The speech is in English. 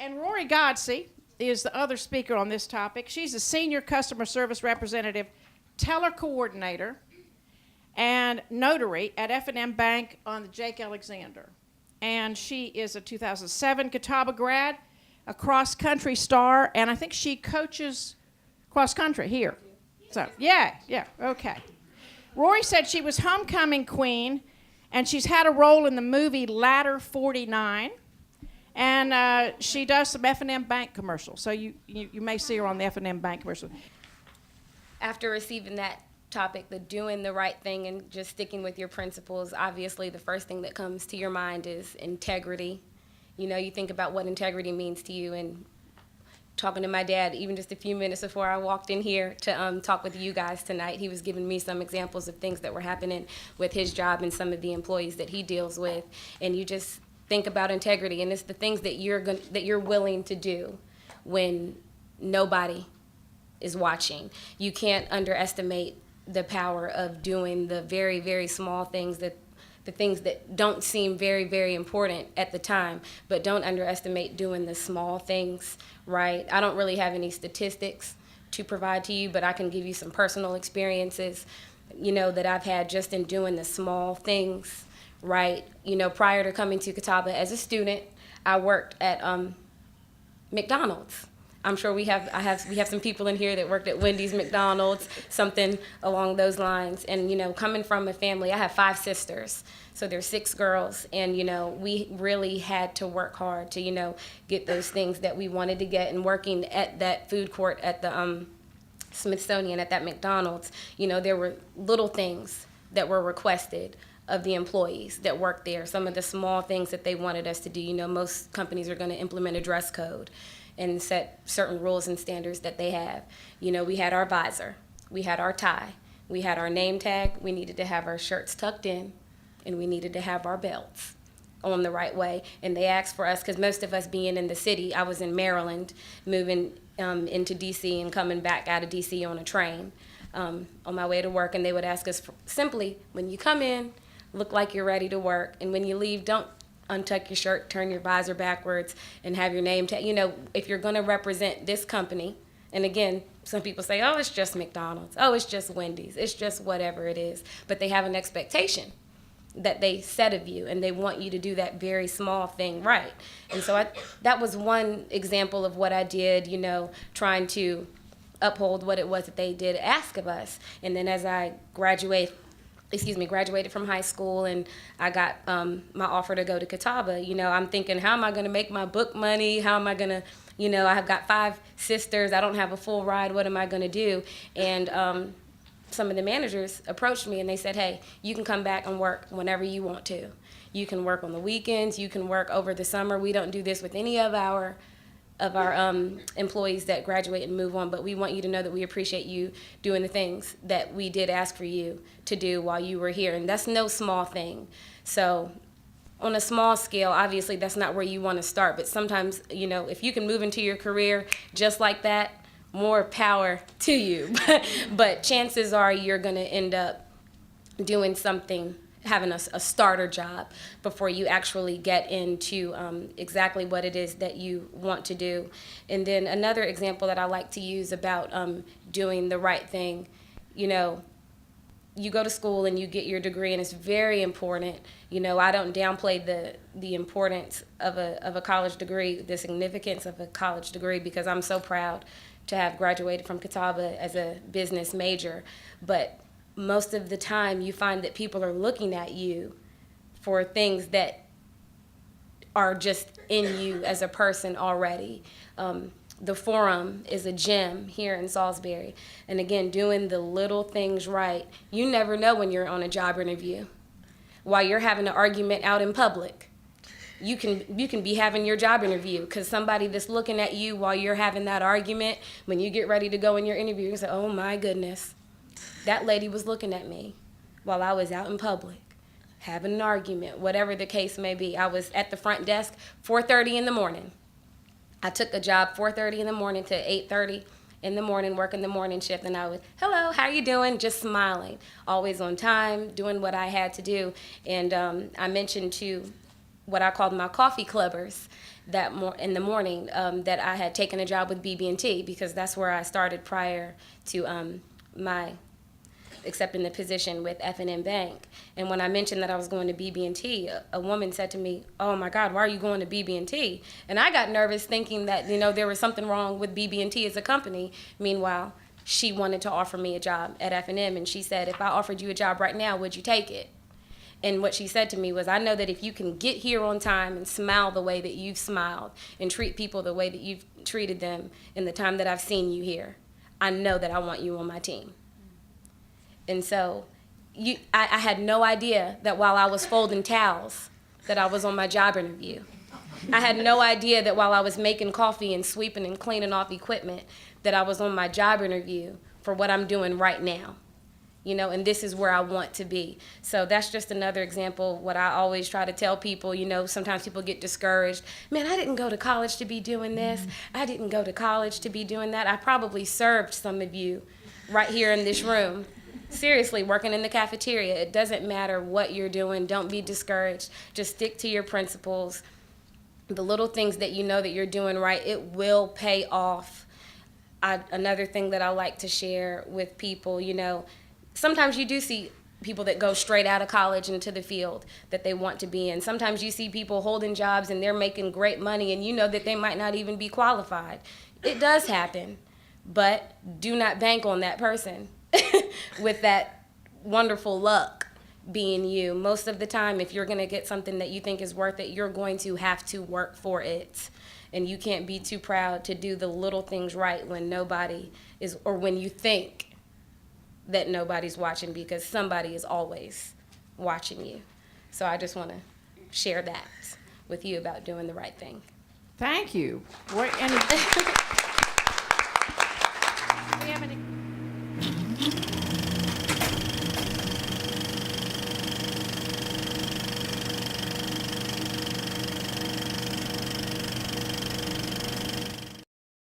And Rory Godsey is the other speaker on this topic. She's a senior customer service representative, teller coordinator, and notary at F&M Bank on the Jake Alexander. And she is a 2007 Catawba grad, a cross-country star, and I think she coaches cross-country here. So, yeah, okay. Rory said she was homecoming queen, and she's had a role in the movie Ladder 49, and she does some F&M Bank commercials. So you may see her on the F&M Bank commercial. After receiving that topic, the doing the right thing and just sticking with your principles, obviously the first thing that comes to your mind is integrity. You know, you think about what integrity means to you, and talking to my dad even just a few minutes before I walked in here to talk with you guys tonight, he was giving me some examples of things that were happening with his job and some of the employees that he deals with, and you just think about integrity, and it's the things that you're willing to do when nobody is watching. You can't underestimate the power of doing the very, very small things, the things that don't seem very, very important at the time, but don't underestimate doing the small things, right? I don't really have any statistics to provide to you, but I can give you some personal experiences, you know, that I've had just in doing the small things, right? You know, prior to coming to Catawba as a student, I worked at McDonald's. I'm sure we have some people in here that worked at Wendy's, McDonald's, something along those lines. And, you know, coming from a family, I have 5 sisters, so there's 6 girls, and, you know, we really had to work hard to, you know, get those things that we wanted to get. And working at that food court at the Smithsonian, at that McDonald's, you know, there were little things that were requested of the employees that worked there, some of the small things that they wanted us to do. You know, most companies are going to implement a dress code and set certain rules and standards that they have. You know, we had our visor, we had our tie, we had our name tag, we needed to have our shirts tucked in, and we needed to have our belts on the right way. And they asked for us, because most of us being in the city, I was in Maryland, moving into D.C. and coming back out of D.C. on a train on my way to work, and they would ask us simply, when you come in, look like you're ready to work, and when you leave, don't untuck your shirt, turn your visor backwards, and have your name tag. You know, if you're going to represent this company, and again, some people say, oh, it's just McDonald's, oh, it's just Wendy's, it's just whatever it is, but they have an expectation that they set of you, and they want you to do that very small thing right. And so that was one example of what I did, you know, trying to uphold what it was that they did ask of us. And then as I graduated from high school, and I got my offer to go to Catawba, you know, I'm thinking, how am I going to make my book money? How am I going to, you know, I have got 5 sisters. I don't have a full ride. What am I going to do? And some of the managers approached me, and they said, hey, you can come back and work whenever you want to. You can work on the weekends. You can work over the summer. We don't do this with any of our employees that graduate and move on, but we want you to know that we appreciate you doing the things that we did ask for you to do while you were here. And that's no small thing. So on a small scale, obviously that's not where you want to start, but sometimes, you know, if you can move into your career just like that, more power to you. But chances are you're going to end up doing something, having a starter job before you actually get into exactly what it is that you want to do. And then another example that I like to use about doing the right thing, you know, you go to school and you get your degree, and it's very important. You know, I don't downplay the importance of a college degree, the significance of a college degree, because I'm so proud to have graduated from Catawba as a business major. But most of the time you find that people are looking at you for things that are just in you as a person already. The Forum is a gym here in Salisbury. And again, doing the little things right. You never know when you're on a job interview. While you're having an argument out in public, you can be having your job interview, because somebody that's looking at you while you're having that argument, when you get ready to go in your interview, you say, oh my goodness, that lady was looking at me while I was out in public, having an argument, whatever the case may be. I was at the front desk 4:30 in the morning. I took a job 4:30 in the morning to 8:30 in the morning, working the morning shift, and I would, hello, how you doing? Just smiling, always on time, doing what I had to do. And I mentioned to what I called my coffee clubbers in the morning that I had taken a job with BB&T, because that's where I started prior to my accepting the position with F&M Bank. And when I mentioned that I was going to BB&T, a woman said to me, "Oh my God, why are you going to BB&T?" And I got nervous, thinking that there was something wrong with BB&T as a company. Meanwhile, she wanted to offer me a job at F&M, and she said, "If I offered you a job right now, would you take it?" And what she said to me was, "I know that if you can get here on time and smile the way that you've smiled and treat people the way that you've treated them in the time that I've seen you here, I know that I want you on my team." And so I had no idea that while I was folding towels that I was on my job interview. I had no idea that while I was making coffee and sweeping and cleaning off equipment that I was on my job interview for what I'm doing right now. And this is where I want to be. So that's just another example of what I always try to tell people. Sometimes people get discouraged. "Man, I didn't go to college to be doing this. I didn't go to college to be doing that." I probably served some of you right here in this room. Seriously, working in the cafeteria. It doesn't matter what you're doing. Don't be discouraged. Just stick to your principles. The little things that you know that you're doing right, it will pay off. Another thing that I like to share with people, sometimes you do see people that go straight out of college into the field that they want to be in. Sometimes you see people holding jobs and they're making great money, and you know that they might not even be qualified. It does happen, but do not bank on that person with that wonderful luck being you. Most of the time, if you're going to get something that you think is worth it, you're going to have to work for it. And you can't be too proud to do the little things right when nobody is, or when you think that nobody's watching, because somebody is always watching you. So I just want to share that with you about doing the right thing. Thank you. And